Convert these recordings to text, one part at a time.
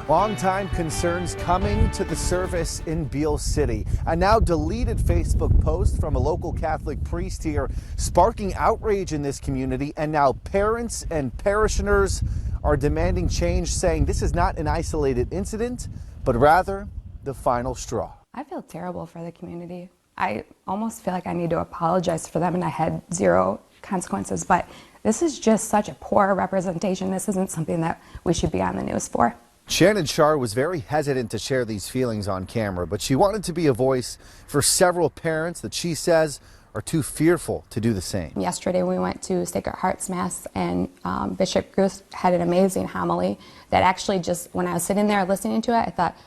Longtime concerns coming to the surface in Beal City. A now deleted Facebook post from a local Catholic priest here sparking outrage in this community, and now parents and parishioners are demanding change, saying this is not an isolated incident, but rather the final straw. I feel terrible for the community. I almost feel like I need to apologize for them, and I had zero consequences, but this is just such a poor representation. This isn't something that we should be on the news for. Shannon Shar was very hesitant to share these feelings on camera, but she wanted to be a voice for several parents that she says are too fearful to do the same. Yesterday we went to Sacred Heart's Mass, and Bishop Gruth had an amazing homily that actually just, when I was sitting there listening to it, I thought,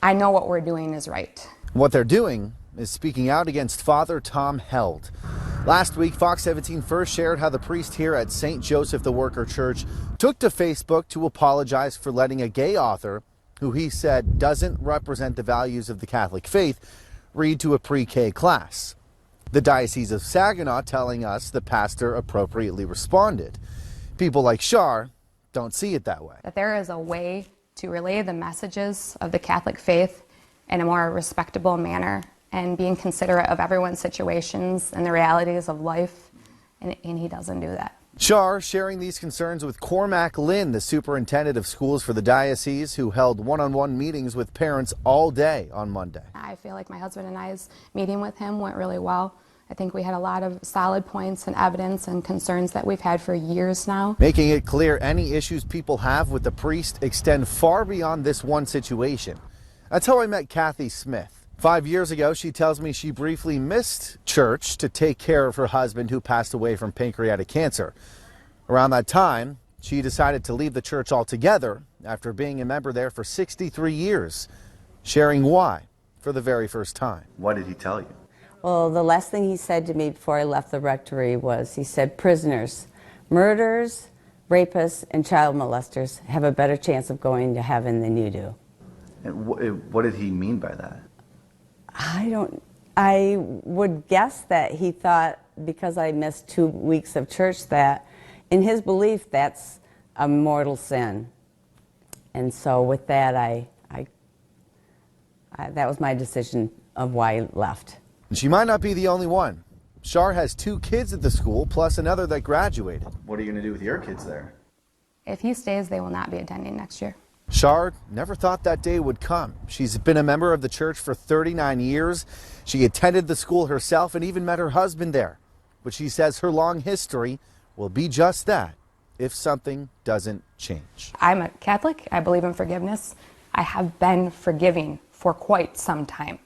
I know what we're doing is right. What they're doing is speaking out against Father Tom Held. Last week, Fox 17 first shared how the priest here at St. Joseph the Worker Church took to Facebook to apologize for letting a gay author, who he said doesn't represent the values of the Catholic faith, read to a pre-K class. The Diocese of Saginaw telling us the pastor appropriately responded. People like Shar don't see it that way. That there is a way to relay the messages of the Catholic faith in a more respectable manner, and being considerate of everyone's situations and the realities of life, and he doesn't do that. Shar sharing these concerns with Cormac Lynn, the superintendent of schools for the diocese, who held one-on-one meetings with parents all day on Monday. I feel like my husband and I's meeting with him went really well. I think we had a lot of solid points and evidence and concerns that we've had for years now. Making it clear any issues people have with the priest extend far beyond this one situation. That's how I met Kathy Smith. 5 years ago, she tells me she briefly missed church to take care of her husband, who passed away from pancreatic cancer. Around that time, she decided to leave the church altogether after being a member there for 63 years, sharing why for the very first time. What did he tell you? Well, the last thing he said to me before I left the rectory was, he said, prisoners, murderers, rapists, and child molesters have a better chance of going to heaven than you do. And what did he mean by that? I would guess that he thought, because I missed 2 weeks of church, that in his belief that's a mortal sin. And so with that, that was my decision of why I left. She might not be the only one. Shar has 2 kids at the school, plus another that graduated. What are you going to do with your kids there? If he stays, they will not be attending next year. Shar never thought that day would come. She's been a member of the church for 39 years. She attended the school herself and even met her husband there. But she says her long history will be just that if something doesn't change. I'm a Catholic. I believe in forgiveness. I have been forgiving for quite some time.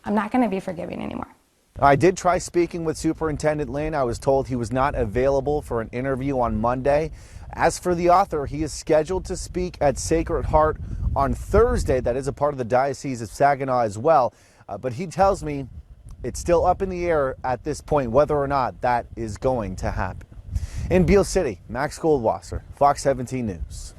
I'm not going to be forgiving anymore. I did try speaking with Superintendent Lynn. I was told he was not available for an interview on Monday. As for the author, he is scheduled to speak at Sacred Heart on Thursday. That is a part of the Diocese of Saginaw as well. But he tells me it's still up in the air at this point whether or not that is going to happen. In Beal City, Max Goldwasser, Fox 17 News.